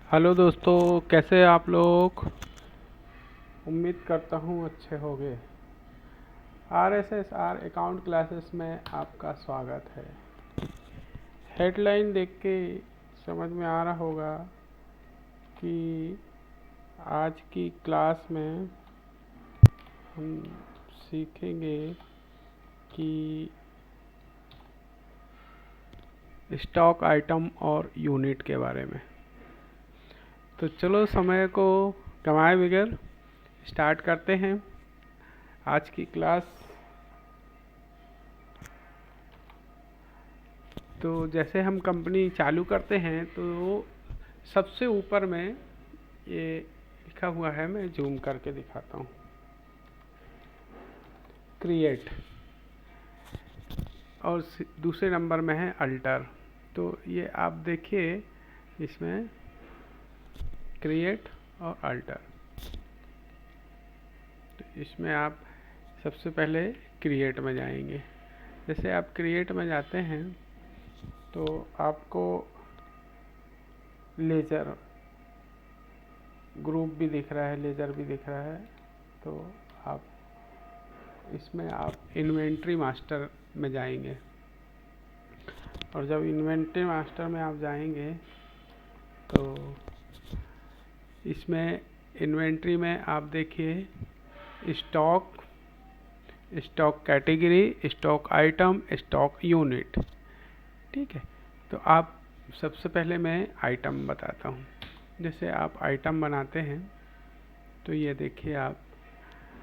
Hello दोस्तों, कैसे हैं आप लोग। उम्मीद करता हूँ अच्छे होंगे। RSSR अकाउंट क्लासेस में आपका स्वागत है। हेडलाइन देख के समझ में आ रहा होगा कि आज की क्लास में हम सीखेंगे कि स्टॉक आइटम और यूनिट के बारे में। तो चलो समय को गंवाए बगैर स्टार्ट करते हैं आज की क्लास। तो जैसे हम कंपनी चालू करते हैं तो सबसे ऊपर में ये लिखा हुआ है, मैं जूम करके दिखाता हूँ, क्रिएट, और दूसरे नंबर में है अल्टर। तो ये आप देखिए, इसमें क्रिएट और अल्टर। तो इसमें आप सबसे पहले क्रिएट में जाएंगे। जैसे आप क्रिएट में जाते हैं तो आपको लेजर ग्रुप भी दिख रहा है, लेजर भी दिख रहा है। तो आप इसमें आप इन्वेंट्री मास्टर में जाएंगे, और जब इन्वेंट्री मास्टर में आप जाएंगे तो इसमें इन्वेंट्री में आप देखिए stock, stock category, stock item, stock unit. ठीक है, तो आप सबसे पहले मैं आइटम बताता हूँ। जैसे आप आइटम बनाते हैं तो ये देखिए, आप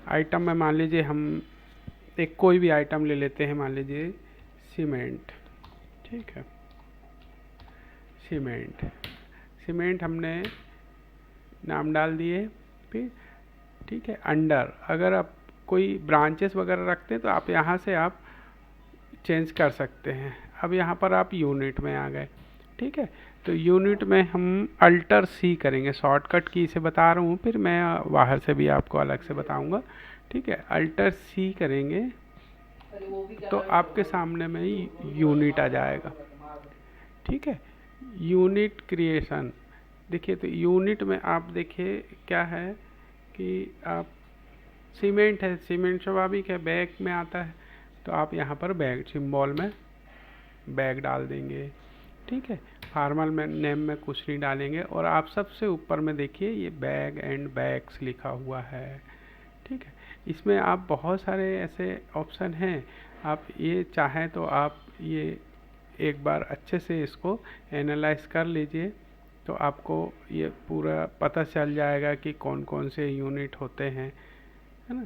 आइटम में मान लीजिए हम एक कोई भी आइटम ले लेते हैं, मान लीजिए सीमेंट। ठीक है, सीमेंट, सीमेंट हमने नाम डाल दिए। फिर ठीक है, अंडर, अगर आप कोई ब्रांचेस वगैरह रखते हैं तो आप यहाँ से आप चेंज कर सकते हैं। अब यहाँ पर आप यूनिट में आ गए। ठीक है, तो यूनिट में हम अल्टर सी करेंगे, शॉर्टकट की से बता रहा हूँ, फिर मैं बाहर से भी आपको अलग से बताऊँगा। ठीक है, अल्टर सी करेंगे तो आपके सामने में ही यूनिट आ जाएगा। ठीक है, यूनिट क्रिएशन देखिए, तो यूनिट में आप देखिए क्या है कि आप सीमेंट है, सीमेंट स्वाभाविक है बैग में आता है, तो आप यहाँ पर बैग सिंबल में बैग डाल देंगे। ठीक है, फार्मल में नेम में कुछ नहीं डालेंगे, और आप सबसे ऊपर में देखिए ये बैग एंड बैग्स लिखा हुआ है। ठीक है, इसमें आप बहुत सारे ऐसे ऑप्शन हैं, आप ये चाहें तो आप ये एक बार अच्छे से इसको एनालाइज कर लीजिए, तो आपको ये पूरा पता चल जाएगा कि कौन कौन से यूनिट होते हैं, है ना।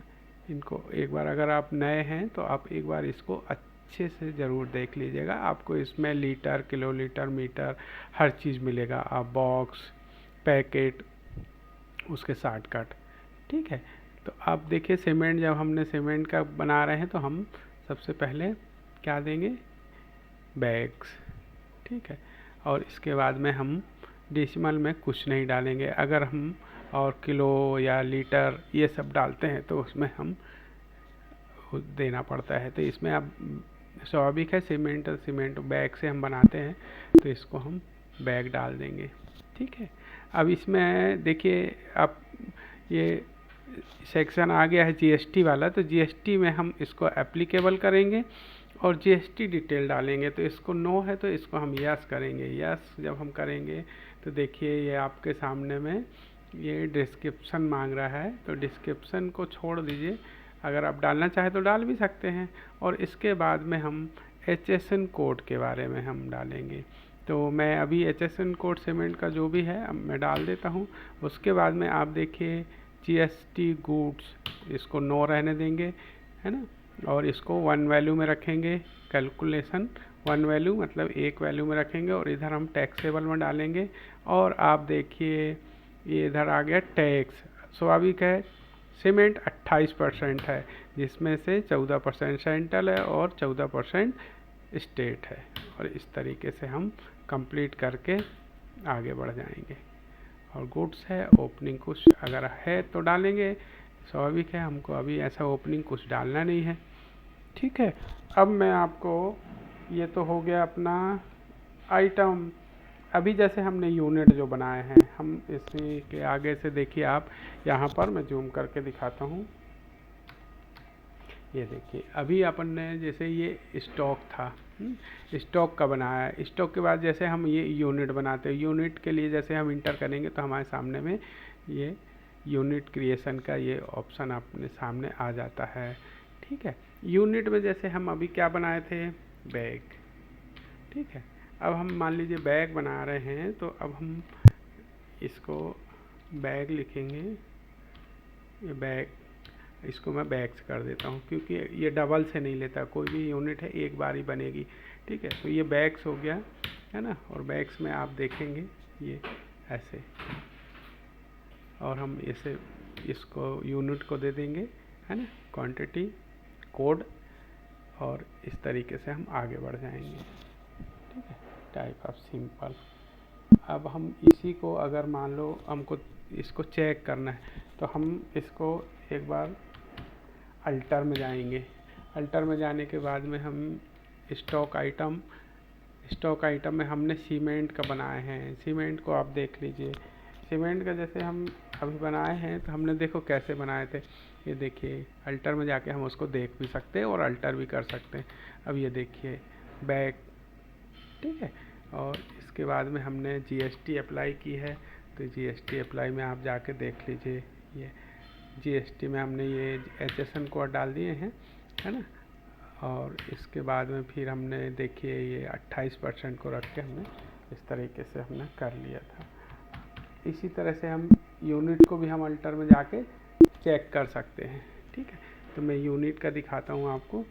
इनको एक बार, अगर आप नए हैं तो आप एक बार इसको अच्छे से ज़रूर देख लीजिएगा। आपको इसमें लीटर, किलोलीटर, मीटर हर चीज़ मिलेगा। आप बॉक्स, पैकेट, उसके शॉर्टकट। ठीक है, तो आप देखिए सीमेंट, जब हमने सीमेंट का बना रहे हैं तो हम सबसे पहले क्या देंगे, बैग्स। ठीक है, और इसके बाद में हम डेसिमल में कुछ नहीं डालेंगे। अगर हम और किलो या लीटर ये सब डालते हैं तो उसमें हम देना पड़ता है। तो इसमें अब स्वाभाविक है, सीमेंट सीमेंट बैग से हम बनाते हैं तो इसको हम बैग डाल देंगे। ठीक है, अब इसमें देखिए अब ये सेक्शन आ गया है GST वाला, तो GST में हम इसको एप्लीकेबल करेंगे और GST डिटेल डालेंगे। तो इसको नो है तो इसको हम यस करेंगे। यस जब हम करेंगे तो देखिए ये आपके सामने में ये डिस्क्रिप्शन मांग रहा है, तो डिस्क्रिप्शन को छोड़ दीजिए, अगर आप डालना चाहें तो डाल भी सकते हैं। और इसके बाद में हम HSN कोड के बारे में हम डालेंगे। तो मैं अभी HSN कोड सीमेंट का जो भी है अब मैं डाल देता हूँ। उसके बाद में आप देखिए GST गुड्स, इसको नो रहने देंगे, है ना, और इसको 1 वैल्यू में रखेंगे। कैलकुलेशन 1 वैल्यू मतलब 1 वैल्यू में रखेंगे, और इधर हम टैक्सेबल में डालेंगे। और आप देखिए ये इधर आ गया टैक्स, स्वाभाविक है सीमेंट 28% है, जिसमें से 14% सेंट्रल है और 14% स्टेट है। और इस तरीके से हम कंप्लीट करके आगे बढ़ जाएंगे। और गुड्स है, ओपनिंग कुछ अगर है तो डालेंगे, स्वाभाविक है, हमको अभी ऐसा ओपनिंग कुछ डालना नहीं है। ठीक है, अब मैं आपको, ये तो हो गया अपना आइटम। अभी जैसे हमने यूनिट जो बनाए हैं, हम इसी के आगे से देखिए आप, यहाँ पर मैं जूम करके दिखाता हूँ। ये देखिए अभी अपन ने जैसे ये स्टॉक था, स्टॉक का बनाया, स्टॉक के बाद जैसे हम ये यूनिट बनाते हैं, यूनिट के लिए जैसे हम इंटर करेंगे तो हमारे सामने में ये यूनिट क्रिएशन का ये ऑप्शन अपने सामने आ जाता है। ठीक है, यूनिट में जैसे हम अभी क्या बनाए थे, बैग। ठीक है, अब हम मान लीजिए बैग बना रहे हैं, तो अब हम इसको बैग लिखेंगे, ये बैग, इसको मैं बैग्स कर देता हूँ क्योंकि ये डबल से नहीं लेता, कोई भी यूनिट है एक बार ही बनेगी। ठीक है, तो ये बैग्स हो गया है ना, और बैग्स में आप देखेंगे ये ऐसे, और हम इसे इसको यूनिट को दे देंगे, है ना, क्वांटिटी कोड, और इस तरीके से हम आगे बढ़ जाएंगे। ठीक है, टाइप ऑफ सिंपल। अब हम इसी को अगर मान लो हमको इसको चेक करना है, तो हम इसको एक बार अल्टर में जाएंगे। अल्टर में जाने के बाद में हम स्टॉक आइटम में हमने सीमेंट का बनाए हैं, सीमेंट को आप देख लीजिए। सीमेंट का जैसे हम अभी बनाए हैं, तो हमने देखो कैसे बनाए थे, ये देखिए अल्टर में जाके हम उसको देख भी सकते हैं और अल्टर भी कर सकते हैं। अब ये देखिए बैक, ठीक है, और इसके बाद में हमने जीएसटी अप्लाई की है, तो जीएसटी अप्लाई में आप जाके देख लीजिए, ये जीएसटी में हमने ये एचएसएन कोड डाल दिए हैं, है ना, और इसके बाद में फिर हमने देखिए ये 28% को रख के हमने इस तरीके से हमने कर लिया था। इसी तरह से हम यूनिट को भी हम अल्टर में जाके चेक कर सकते हैं। ठीक है, तो मैं यूनिट का दिखाता हूँ आपको।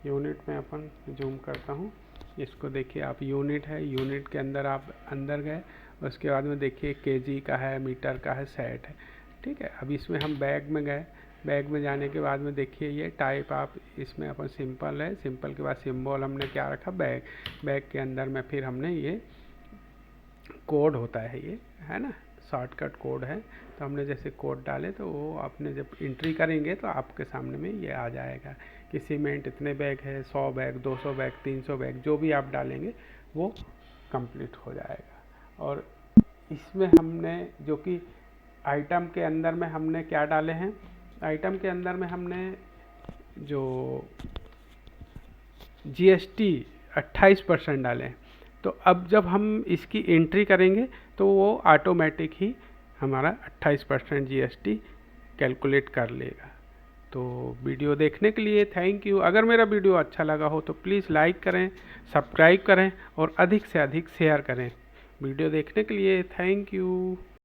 यूनिट में अपन जूम करता हूँ, इसको देखिए आप, यूनिट है, यूनिट के अंदर आप अंदर गए, उसके बाद में देखिए केजी का है, मीटर का है, सेट है। ठीक है, अब इसमें हम बैग में गए, बैग में जाने के बाद में देखिए ये टाइप आप, इसमें अपन सिंपल है, सिंपल के बाद सिंबल हमने क्या रखा, बैग, बैग के अंदर में फिर हमने ये कोड होता है, ये है ना, शॉर्टकट कोड है, तो हमने जैसे कोड डाले तो वो आपने जब एंट्री करेंगे तो आपके सामने में ये आ जाएगा कि सीमेंट इतने बैग है, 100 बैग, 200 बैग, 300 बैग, जो भी आप डालेंगे वो कंप्लीट हो जाएगा। और इसमें हमने जो कि आइटम के अंदर में हमने क्या डाले हैं, आइटम के अंदर में हमने जो जीएसटी 28% डाले हैं, तो अब जब हम इसकी एंट्री करेंगे तो वो ऑटोमेटिक ही हमारा 28% जीएसटी कैलकुलेट कर लेगा। तो वीडियो देखने के लिए थैंक यू। अगर मेरा वीडियो अच्छा लगा हो तो प्लीज़ लाइक करें, सब्सक्राइब करें और अधिक से अधिक शेयर करें। वीडियो देखने के लिए थैंक यू।